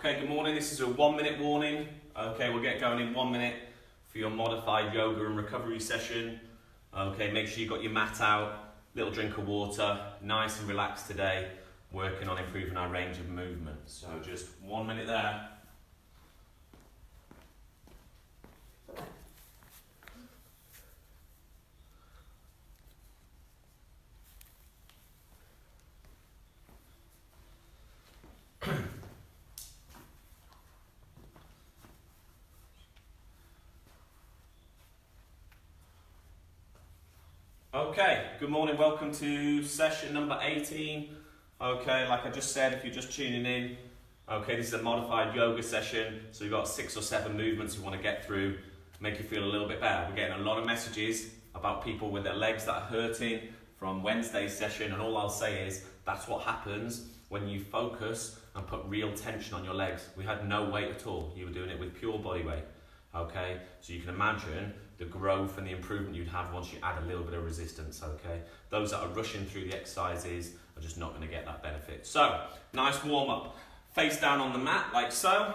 Okay, good morning. This is a 1 minute warning. Okay, we'll get going in 1 minute for your modified yoga and recovery session. Okay, make sure you've got your mat out, little drink of water, nice and relaxed today, working on improving our range of movement. So just 1 minute there. Okay, good morning, welcome to session number 18. Okay, like I just said, if you're just tuning in, okay, this is a modified yoga session, so you've got 6 or 7 movements you want to get through, make you feel a little bit better. We're getting a lot of messages about people with their legs that are hurting from Wednesday's session, and all I'll say is, that's what happens when you focus and put real tension on your legs. We had no weight at all, you were doing it with pure body weight. Okay, so you can imagine the growth and the improvement you'd have once you add a little bit of resistance, okay? Those that are rushing through the exercises are just not going to get that benefit. So, nice warm up. Face down on the mat, like so.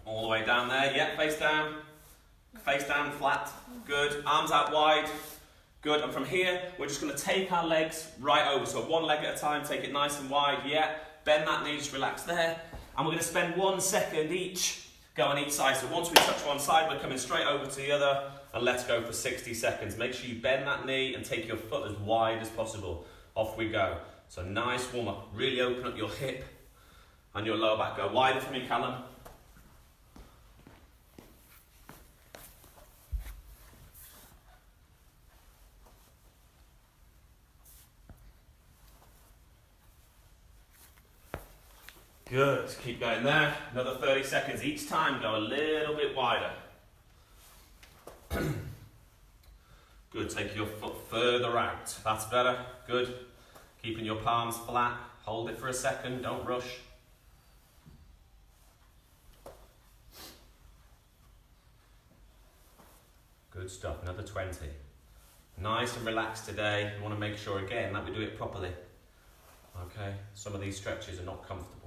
All the way down there, yeah, face down flat, good. Arms out wide, good. And from here, we're just going to take our legs right over. So one leg at a time, take it nice and wide, yeah. Bend that knee, just relax there. And we're going to spend 1 second each. Go on each side. So once we touch one side, we're coming straight over to the other, and let's go for 60 seconds. Make sure you bend that knee and take your foot as wide as possible. Off we go. So nice warm up. Really open up your hip and your lower back. Go wider for me, Callum. Good, keep going there. Another 30 seconds each time, go a little bit wider. Good, take your foot further out. That's better, good. Keeping your palms flat, hold it for a second, don't rush. Good stuff, another 20. Nice and relaxed today. You want to make sure again that we do it properly. Okay, some of these stretches are not comfortable.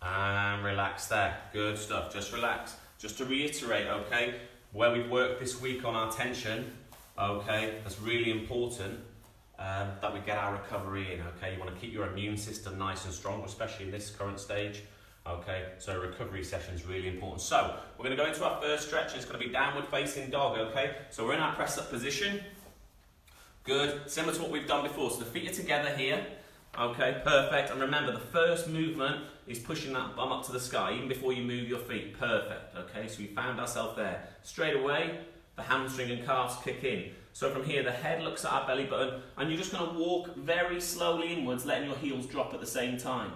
And relax there. Good stuff. Just relax. Just to reiterate, okay, where we've worked this week on our tension, okay, that's really important that we get our recovery in, okay. You want to keep your immune system nice and strong, especially in this current stage, okay. So a recovery session is really important. So we're going to go into our first stretch. It's going to be downward facing dog, okay. So we're in our press up position. Good. Similar to what we've done before. So the feet are together here. Okay, perfect. And remember, the first movement is pushing that bum up to the sky, even before you move your feet. Perfect. Okay, so we found ourselves there. Straight away, the hamstring and calves kick in. So from here, the head looks at our belly button, and you're just going to walk very slowly inwards, letting your heels drop at the same time.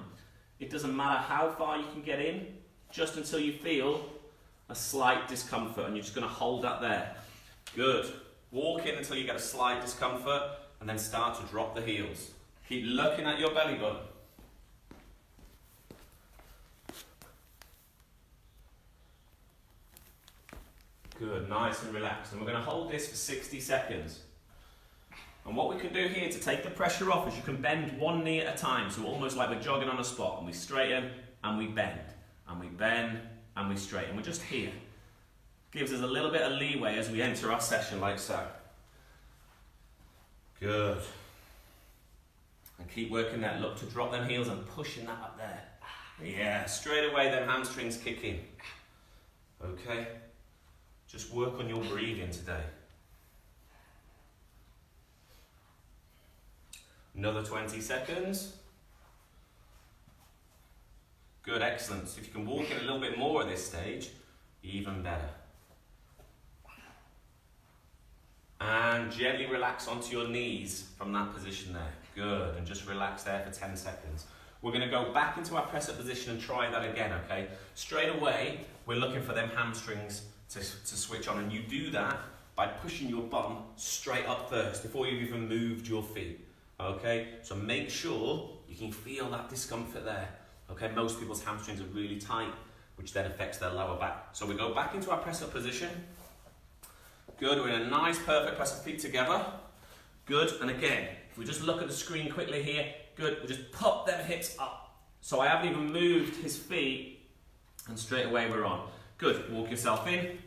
It doesn't matter how far you can get in, just until you feel a slight discomfort, and you're just going to hold that there. Good. Walk in until you get a slight discomfort, and then start to drop the heels. Keep looking at your belly button. Good, nice and relaxed. And we're going to hold this for 60 seconds. And what we can do here to take the pressure off is you can bend one knee at a time. So almost like we're jogging on a spot. And we straighten and we bend. And we bend and we straighten. We're just here. Gives us a little bit of leeway as we enter our session like so. Good. And keep working that. Look to drop them heels and pushing that up there. Yeah, straight away them hamstrings kick in. Okay. Just work on your breathing today. Another 20 seconds. Good, excellent. So if you can walk in a little bit more at this stage, even better. And gently relax onto your knees from that position there. Good, and just relax there for 10 seconds. We're going to go back into our press up position and try that again, okay? Straight away, we're looking for them hamstrings to switch on, and you do that by pushing your bum straight up first before you've even moved your feet, okay? So make sure you can feel that discomfort there, okay? Most people's hamstrings are really tight, which then affects their lower back. So we go back into our press up position. Good, we're in a nice perfect press of feet together. Good, and again, if we just look at the screen quickly here, good, we just pop them hips up. So I haven't even moved his feet, and straight away we're on. Good, walk yourself in.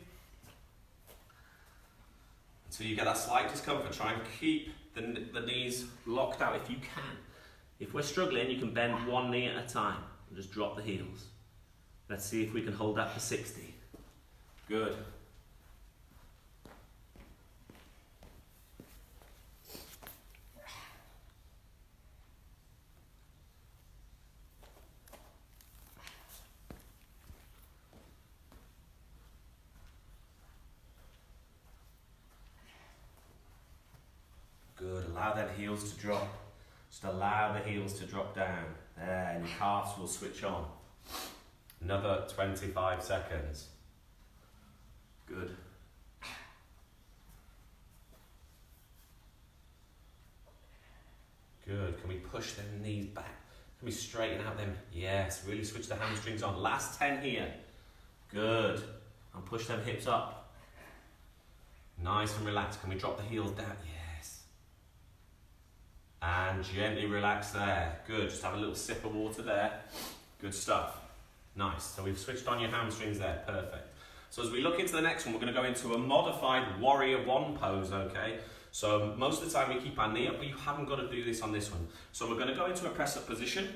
Until you get that slight discomfort, try and keep the knees locked out if you can. If we're struggling, you can bend one knee at a time and just drop the heels. Let's see if we can hold that for 60. Good. Good, allow them heels to drop. Just allow the heels to drop down. There, and your calves will switch on. Another 25 seconds. Good. Good, can we push them knees back? Can we straighten out them? Yes, really switch the hamstrings on. Last 10 here. Good, and push them hips up. Nice and relaxed. Can we drop the heels down? Yes. And gently relax there. Good, just have a little sip of water there. Good stuff. Nice, so we've switched on your hamstrings there, perfect. So as we look into the next one, we're going to go into a modified warrior one pose, okay? So most of the time we keep our knee up, but you haven't got to do this on this one. So we're going to go into a press up position,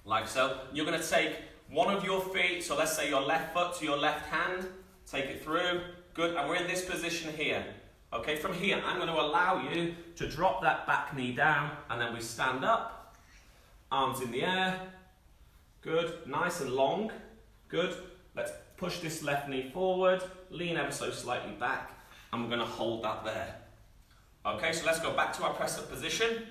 like so. You're going to take one of your feet, so let's say your left foot to your left hand, take it through, good, and we're in this position here. Okay, from here, I'm going to allow you to drop that back knee down, and then we stand up, arms in the air. Good, nice and long. Good. Let's push this left knee forward, lean ever so slightly back, and we're going to hold that there. Okay, so let's go back to our press-up position.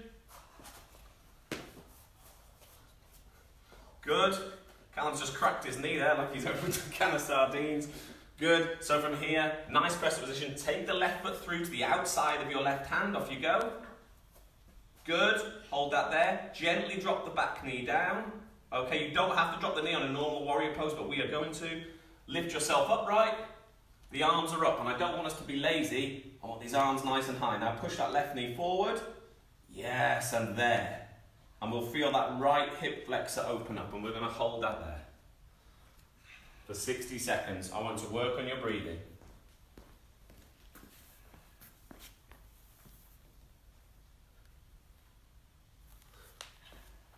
Good. Callum's just cracked his knee there like he's opened a can of sardines. Good. So from here, nice press-up position. Take the left foot through to the outside of your left hand. Off you go. Good. Hold that there. Gently drop the back knee down. Okay, you don't have to drop the knee on a normal warrior pose, but we are going to. Lift yourself upright. The arms are up, and I don't want us to be lazy. I want these arms nice and high. Now push that left knee forward. Yes, and there. And we'll feel that right hip flexor open up, and we're going to hold that there. For 60 seconds, I want to work on your breathing.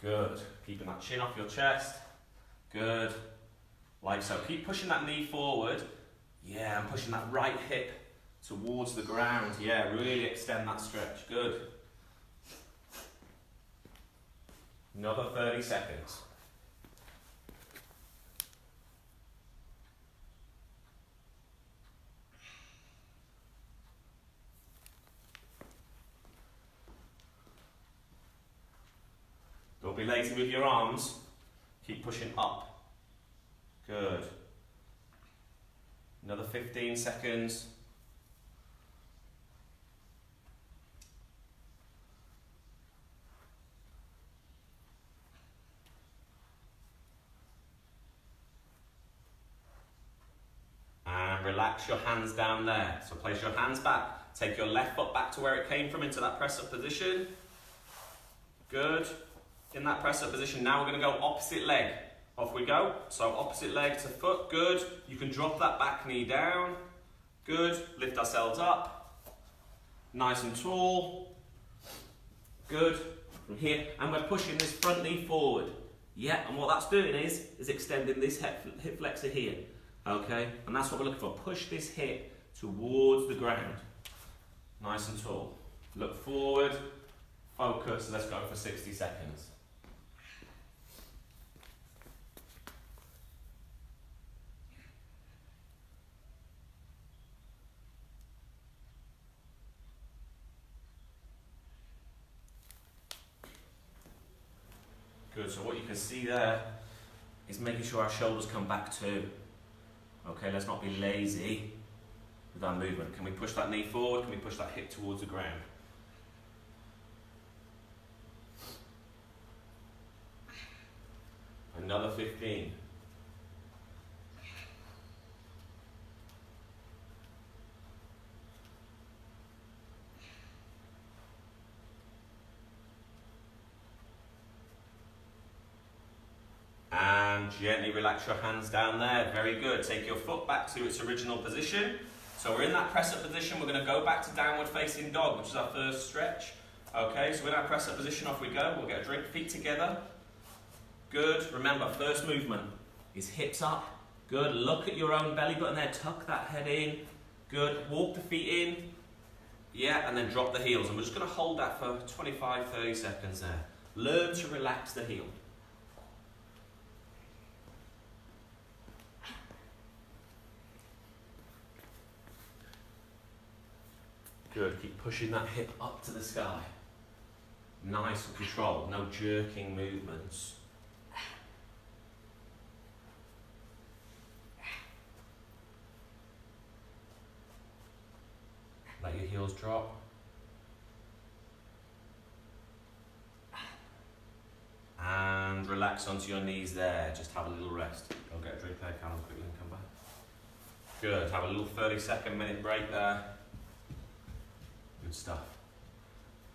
Good. Keeping that chin off your chest. Good. Like so. Keep pushing that knee forward. Yeah, and pushing that right hip towards the ground. Yeah, really extend that stretch. Good. Another 30 seconds. Don't be lazy with your arms. Keep pushing up. Good. Another 15 seconds. And relax your hands down there. So place your hands back. Take your left foot back to where it came from into that press-up position. Good. In that press-up position, now we're going to go opposite leg. Off we go. So opposite leg to foot. Good. You can drop that back knee down. Good. Lift ourselves up. Nice and tall. Good. From here, and we're pushing this front knee forward. Yeah, and what that's doing is extending this hip flexor here. Okay, and that's what we're looking for. Push this hip towards the ground. Nice and tall. Look forward. Focus. Let's go for 60 seconds. Good, so what you can see there is making sure our shoulders come back too. Okay, let's not be lazy with our movement. Can we push that knee forward? Can we push that hip towards the ground? Another 15. And gently relax your hands down there. Very good. Take your foot back to its original position. So we're in that press-up position. We're going to go back to downward facing dog, which is our first stretch. Okay, so in our press-up position, off we go. We'll get a drink, feet together. Good. Remember, first movement is hips up. Good. Look at your own belly button there. Tuck that head in. Good. Walk the feet in. Yeah, and then drop the heels. And we're just going to hold that for 25, 30 seconds there. Learn to relax the heel. Good, keep pushing that hip up to the sky. Nice and controlled, no jerking movements. Let your heels drop. And relax onto your knees there, just have a little rest. Go get a drink there, Callum, quickly and come back. Good, have a little 30-second minute break there. Good stuff.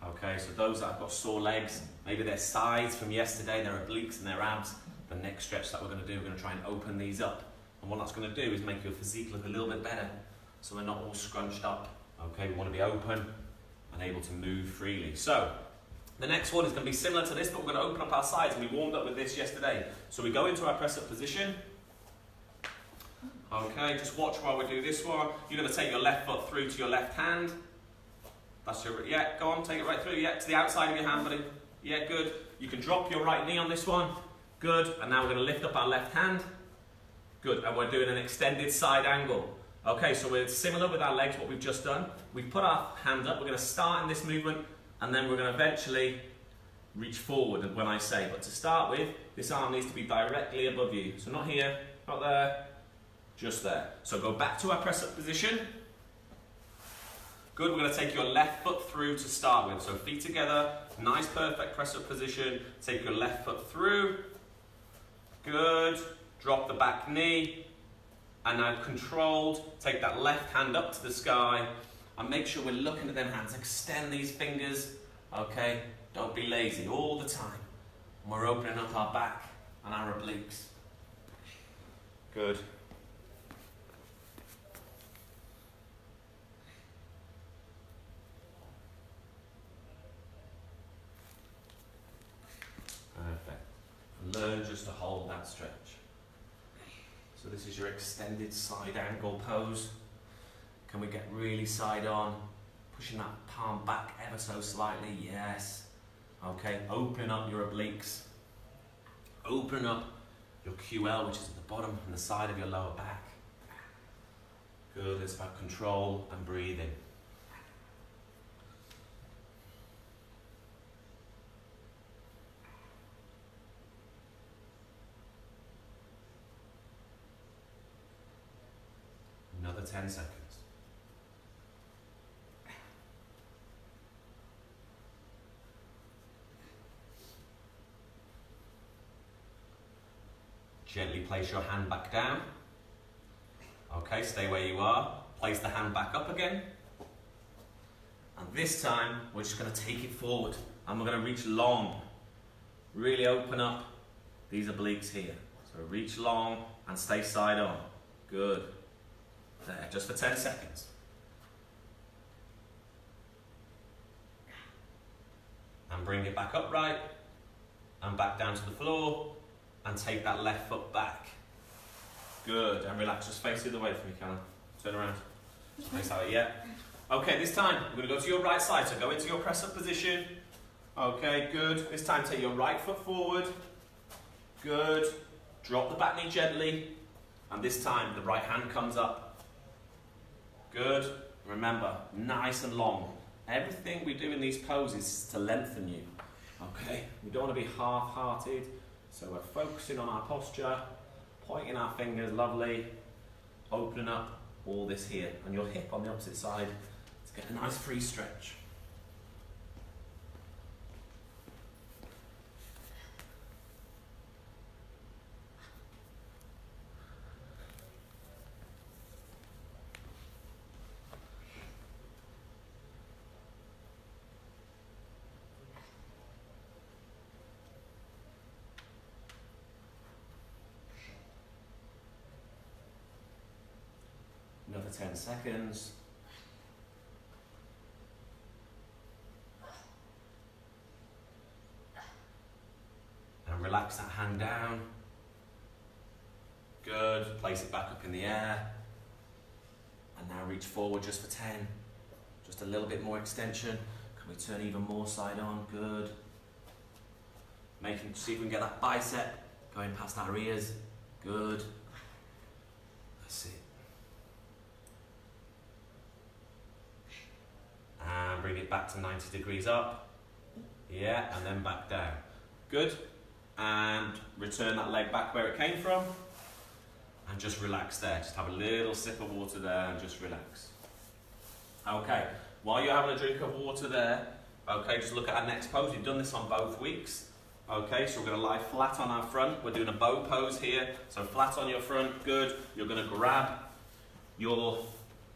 Okay, so those that have got sore legs, maybe their sides from yesterday, their obliques and their abs, the next stretch that we're going to do, we're going to try and open these up. And what that's going to do is make your physique look a little bit better, so we're not all scrunched up. Okay, we want to be open and able to move freely. So, the next one is going to be similar to this, but we're going to open up our sides, and we warmed up with this yesterday. So we go into our press-up position. Okay, just watch while we do this one. You're going to take your left foot through to your left hand. That's your, yeah, go on, take it right through, yeah, to the outside of your hand, buddy. Yeah, good. You can drop your right knee on this one. Good, and now we're going to lift up our left hand. Good, and we're doing an extended side angle. Okay, so we're similar with our legs, what we've just done. We've put our hand up, we're going to start in this movement, and then we're going to eventually reach forward when I say. But to start with, this arm needs to be directly above you. So not here, not there, just there. So go back to our press-up position. Good, we're going to take your left foot through to start with. So feet together, nice perfect press-up position. Take your left foot through. Good, drop the back knee. And now controlled, take that left hand up to the sky. And make sure we're looking at them hands. Extend these fingers, okay? Don't be lazy all the time. And we're opening up our back and our obliques. Good. Perfect. Learn just to hold that stretch. So this is your extended side angle pose. Can we get really side on? Pushing that palm back ever so slightly, yes. Okay, open up your obliques. Open up your QL, which is at the bottom and the side of your lower back. Good, it's about control and breathing. Another 10 seconds. Gently place your hand back down. Okay, stay where you are. Place the hand back up again. And this time, we're just going to take it forward. And we're going to reach long. Really open up these obliques here. So reach long and stay side on. Good. There, just for 10 seconds. And bring it back upright. And back down to the floor. And take that left foot back. Good, and relax, just face the other way for me, Callum. Turn around. Face that way, yeah. Okay, this time, we're going to go to your right side, so go into your press-up position. Okay, good. This time, take your right foot forward. Good. Drop the back knee gently. And this time, the right hand comes up. Good. Remember, nice and long. Everything we do in these poses is to lengthen you. Okay, we don't want to be half-hearted. So we're focusing on our posture, pointing our fingers, lovely, opening up all this here, and your hip on the opposite side to get a nice free stretch. for 10 seconds. And relax that hand down. Good. Place it back up in the air. And now reach forward just for 10. Just a little bit more extension. Can we turn even more side on? Good. See if we can get that bicep going past our ears. Good. That's it. And bring it back to 90 degrees up. Yeah, and then back down. Good. And return that leg back where it came from. And just relax there. Just have a little sip of water there and just relax. Okay, while you're having a drink of water there, okay, just look at our next pose. We've done this on both weeks. Okay, so we're going to lie flat on our front. We're doing a bow pose here. So flat on your front, good. You're going to grab your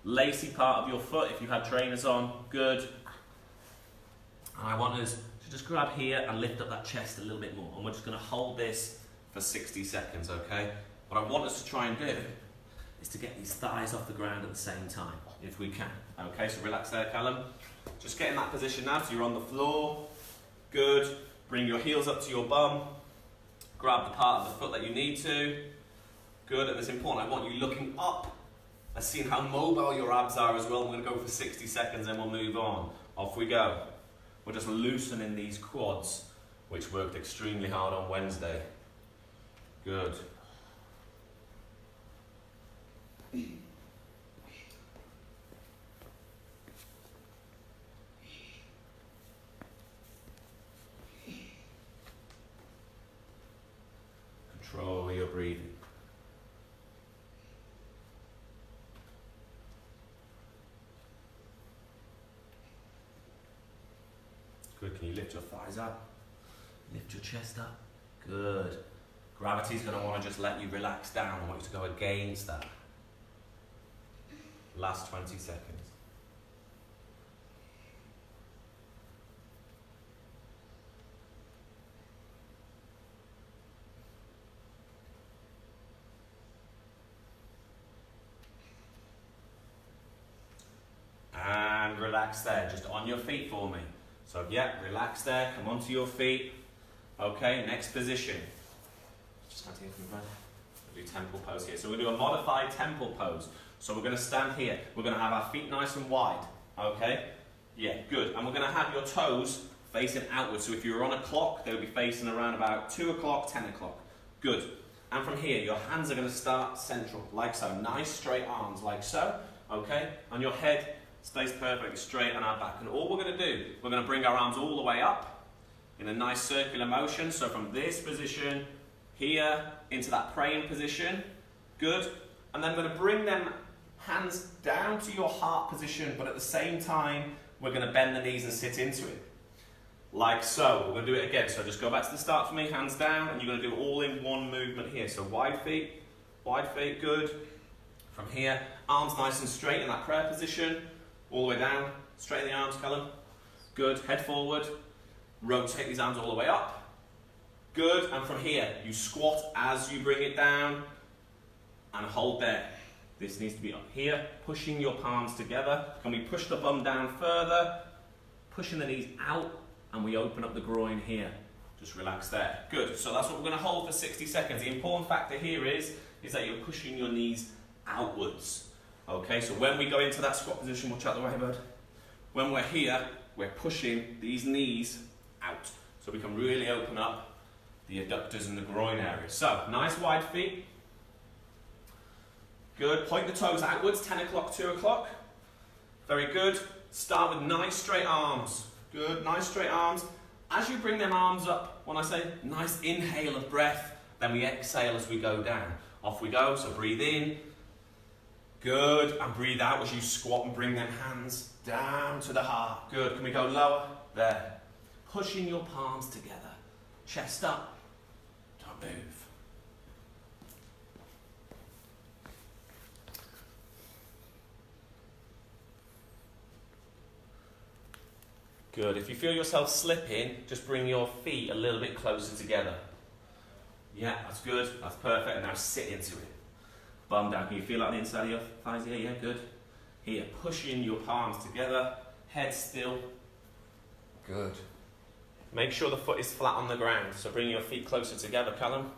lacy part of your foot if you had trainers on, good. And I want us to just grab here and lift up that chest a little bit more. And we're just going to hold this for 60 seconds, okay? What I want us to try and do is to get these thighs off the ground at the same time, if we can. Okay, so relax there, Callum. Just get in that position now, so you're on the floor. Good. Bring your heels up to your bum. Grab the part of the foot that you need to. Good, and it's important, I want you looking up and seeing how mobile your abs are as well. We're going to go for 60 seconds, then we'll move on. Off we go. We're just loosening these quads, which worked extremely hard on Wednesday. Good. Control your breathing. Good, can you lift your thighs up? Lift your chest up. Good. Gravity's going to want to just let you relax down. I want you to go against that. Last 20 seconds. And relax there, just on your feet for me. So yeah, relax there, come onto your feet. Okay, next position. Just stand here from front. We'll do temple pose here. So we're going to do a modified temple pose. So we're going to stand here. We're going to have our feet nice and wide. Okay? Yeah, good. And we're going to have your toes facing outwards. So if you were on a clock, they'll be facing around about 2 o'clock, 10 o'clock. Good. And from here, your hands are going to start central, like so. Nice straight arms, like so. Okay? And your head stays perfectly straight on our back. And all we're going to do, we're going to bring our arms all the way up in a nice circular motion. So from this position here into that praying position. Good. And then we're going to bring them hands down to your heart position, but at the same time, we're going to bend the knees and sit into it. Like so. We're going to do it again. So just go back to the start for me, hands down, and you're going to do it all in one movement here. So wide feet, good. From here, arms nice and straight in that prayer position. All the way down, straighten the arms, Callum. Good, head forward. Rotate these arms all the way up. Good, and from here, you squat as you bring it down. And hold there. This needs to be up here, pushing your palms together. Can we push the bum down further? Pushing the knees out, and we open up the groin here. Just relax there. Good, so that's what we're going to hold for 60 seconds. The important factor here is that you're pushing your knees outwards. Okay, so when we go into that squat position, watch out the way, bud. When we're here, we're pushing these knees out. So we can really open up the adductors and the groin area. So, nice wide feet. Good. Point the toes outwards, 10 o'clock, 2 o'clock. Very good. Start with nice straight arms. Good. Nice straight arms. As you bring them arms up, when I say nice inhale of breath, then we exhale as we go down. Off we go. So breathe in. Good. And breathe out as you squat and bring them hands down to the heart. Good. Can we go lower? There. Pushing your palms together. Chest up. Don't move. Good. If you feel yourself slipping, just bring your feet a little bit closer together. Yeah, that's good. That's perfect. And now sit into it. bum down. Can you feel that on the inside of your thighs here? Yeah, good. Here, pushing your palms together, head still. Good. Make sure the foot is flat on the ground, so bring your feet closer together, Callum.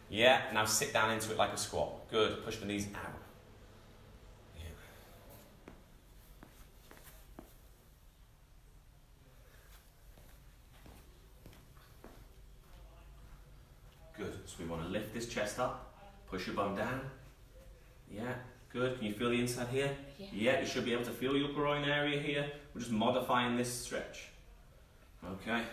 Yeah, now sit down into it like a squat. Good, push the knees out. Yeah. Good, so we want to lift this chest up, push your bum down. Yeah, good. Can you feel the inside here? Yeah. Yeah, you should be able to feel your groin area here. We're just modifying this stretch. Okay.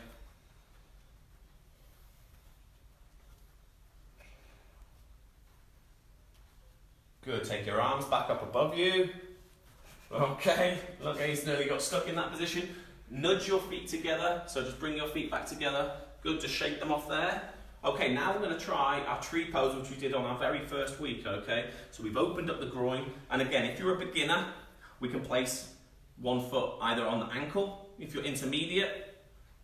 Good, take your arms back up above you. Okay, look, he's nearly got stuck in that position. Nudge your feet together, so just bring your feet back together. Good, just shake them off there. Okay, now we're going to try our tree pose, which we did on our very first week, okay? So we've opened up the groin, and again, if you're a beginner, we can place one foot either on the ankle, if you're intermediate,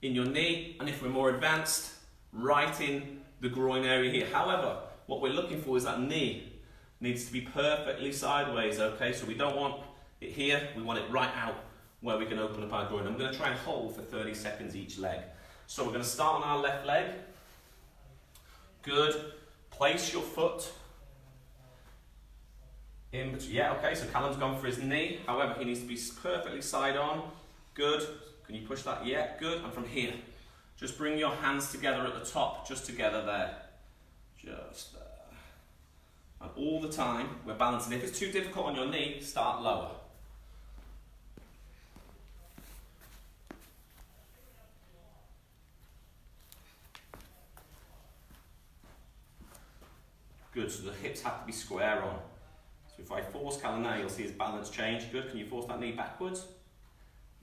in your knee, and if we're more advanced, right in the groin area here. However, what we're looking for is that knee needs to be perfectly sideways, okay? So we don't want it here, we want it right out where we can open up our groin. I'm going to try and hold for 30 seconds each leg. So we're going to start on our left leg. Good. Place your foot in between. Yeah, okay, so Callum's gone for his knee. However, he needs to be perfectly side on. Good. Can you push that? Yeah, good. And from here, just bring your hands together at the top, just together there. Just there. And all the time, we're balancing. If it's too difficult on your knee, start lower. Good, so the hips have to be square on. So if I force Callum now, you'll see his balance change. Good, can you force that knee backwards?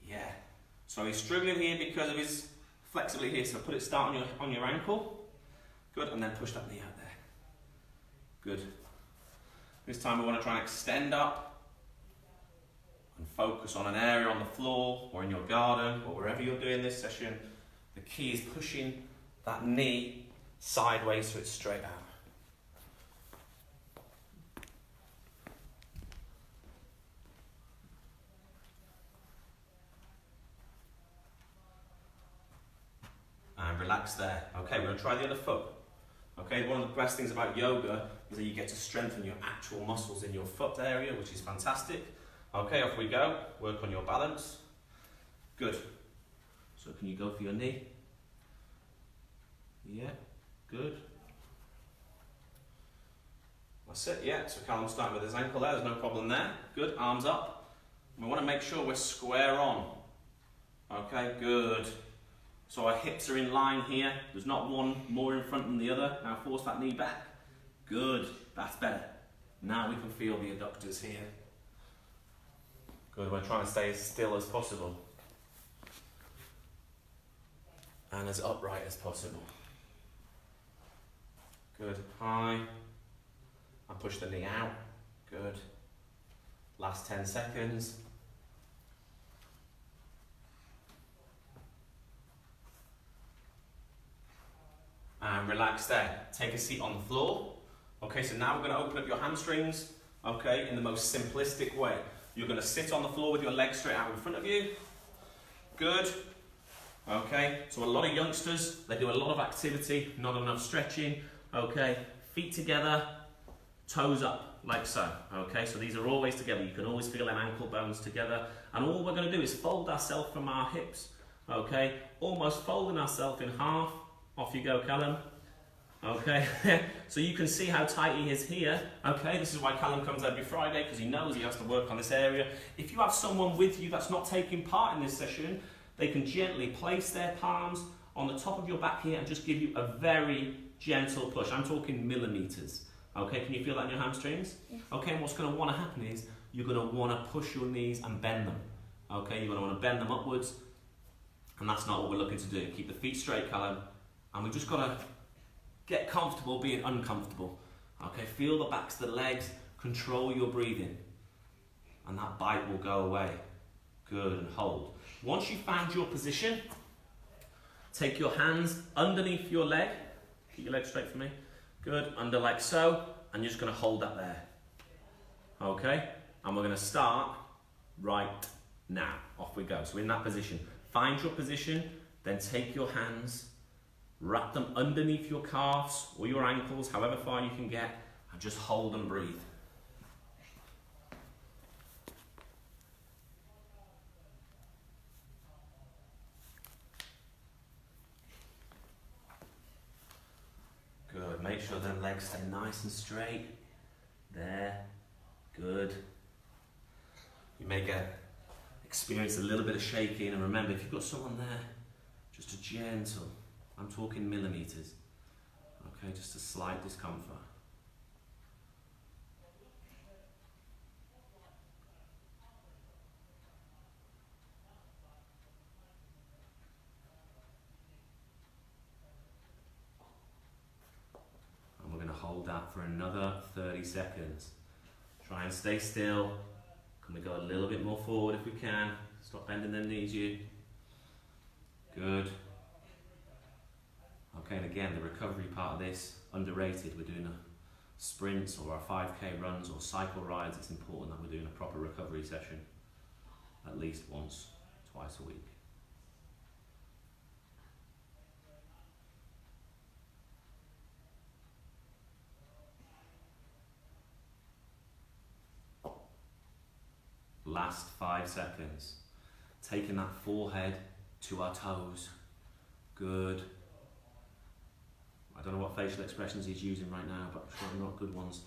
Yeah. So he's struggling here because of his flexibility here. So put it start on your ankle. Good, and then push that knee out there. Good. This time we want to try and extend up and focus on an area on the floor or in your garden or wherever you're doing this session. The key is pushing that knee sideways so it's straight out. And relax there. Okay, we're going to try the other foot. Okay, one of the best things about yoga is that you get to strengthen your actual muscles in your foot area, which is fantastic. Okay, off we go. Work on your balance. Good. So can you go for your knee? Yeah, good. That's it, yeah. So Callum's starting with his ankle there, there's no problem there. Good, arms up. We want to make sure we're square on. Okay, good. So our hips are in line here. There's not one more in front than the other. Now force that knee back. Good, that's better. Now we can feel the adductors here. Good, we're trying to stay as still as possible. And as upright as possible. Good, high. And push the knee out. Good. Last 10 seconds. And relax there. Take a seat on the floor. Okay, so now we're going to open up your hamstrings, okay, in the most simplistic way. You're going to sit on the floor with your legs straight out in front of you. Good. Okay, so a lot of youngsters, they do a lot of activity, not enough stretching. Okay, feet together, toes up, like so. Okay, so these are always together. You can always feel them ankle bones together. And all we're going to do is fold ourselves from our hips. Okay, almost folding ourselves in half. Off you go, Callum. Okay, so you can see how tight he is here. Okay, this is why Callum comes every Friday, because he knows he has to work on this area. If you have someone with you that's not taking part in this session, they can gently place their palms on the top of your back here and just give you a very gentle push. I'm talking millimeters. Okay, can you feel that in your hamstrings? Yeah. Okay, and what's going to want to happen is you're going to want to push your knees and bend them. Okay, you're going to want to bend them upwards, and that's not what we're looking to do. Keep the feet straight, Callum. And we just got to get comfortable being uncomfortable. Okay, feel the backs of the legs, control your breathing. And that bite will go away. Good, and hold. Once you've found your position, take your hands underneath your leg. Keep your legs straight for me. Good, under like so, and you're just gonna hold that there. Okay, and we're gonna start right now. Off we go. So in that position, find your position, then take your hands, wrap them underneath your calves or your ankles, however far you can get, and just hold and breathe. Good, make sure the legs stay nice and straight. There, good. You may experience a little bit of shaking, and remember, if you've got someone there, just a gentle, I'm talking millimeters, okay, just a slight discomfort. And we're going to hold that for another 30 seconds. Try and stay still. Can we go a little bit more forward if we can? Stop bending the knees, you. Good. Okay, and again, the recovery part of this, underrated. We're doing sprints or our 5K runs or cycle rides. It's important that we're doing a proper recovery session at least once, twice a week. Last 5 seconds. Taking that forehead to our toes. Good. I don't know what facial expressions he's using right now, but I'm sure they're not good ones.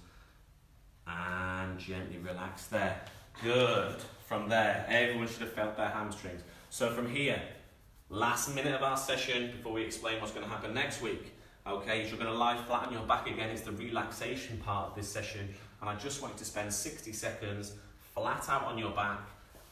And gently relax there. Good. From there, everyone should have felt their hamstrings. So from here, last minute of our session before we explain what's going to happen next week. Okay, you're going to lie flat on your back again. It's the relaxation part of this session. And I just want you to spend 60 seconds flat out on your back,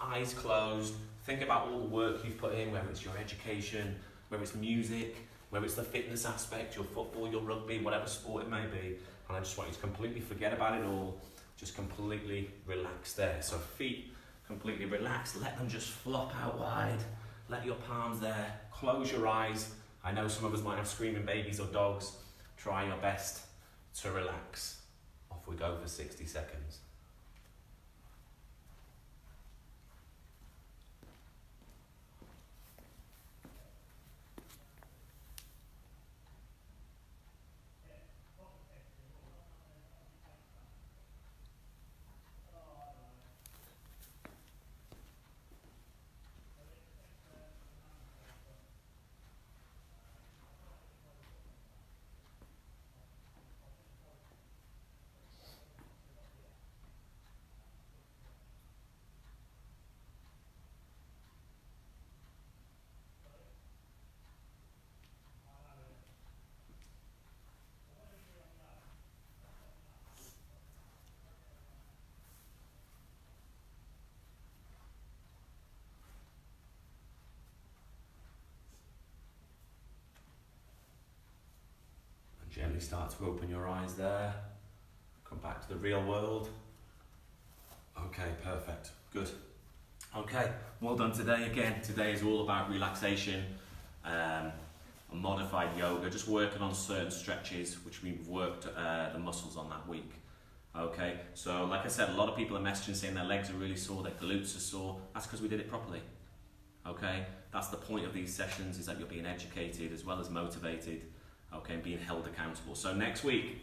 eyes closed. Think about all the work you've put in, whether it's your education, whether it's music, whether it's the fitness aspect, your football, your rugby, whatever sport it may be. And I just want you to completely forget about it all. Just completely relax there. So feet completely relaxed. Let them just flop out wide. Let your palms there. Close your eyes. I know some of us might have screaming babies or dogs. Try your best to relax. Off we go for 60 seconds. Gently start to open your eyes there. Come back to the real world. Okay, perfect. Good. Okay, well done today again. Today is all about relaxation, modified yoga, just working on certain stretches which we've worked the muscles on that week. Okay, so like I said, a lot of people are messaging saying their legs are really sore, their glutes are sore. That's because we did it properly. Okay, that's the point of these sessions, is that you're being educated as well as motivated. Okay, and being held accountable. So next week,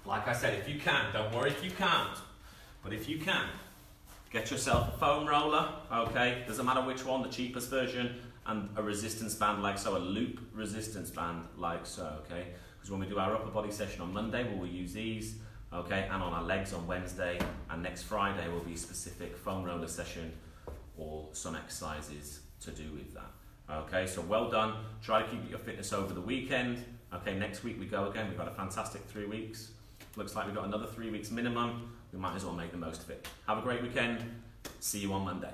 like I said, if you can, don't worry if you can't, but if you can, get yourself a foam roller, okay, doesn't matter which one, the cheapest version, and a resistance band like so, a loop resistance band like so, okay, because when we do our upper body session on Monday, we will use these, okay, and on our legs on Wednesday, and next Friday will be a specific foam roller session or some exercises to do with that. Okay, so well done. Try to keep your fitness over the weekend. Okay, next week we go again. We've got a fantastic 3 weeks. Looks like we've got another 3 weeks minimum. We might as well make the most of it. Have a great weekend. See you on Monday.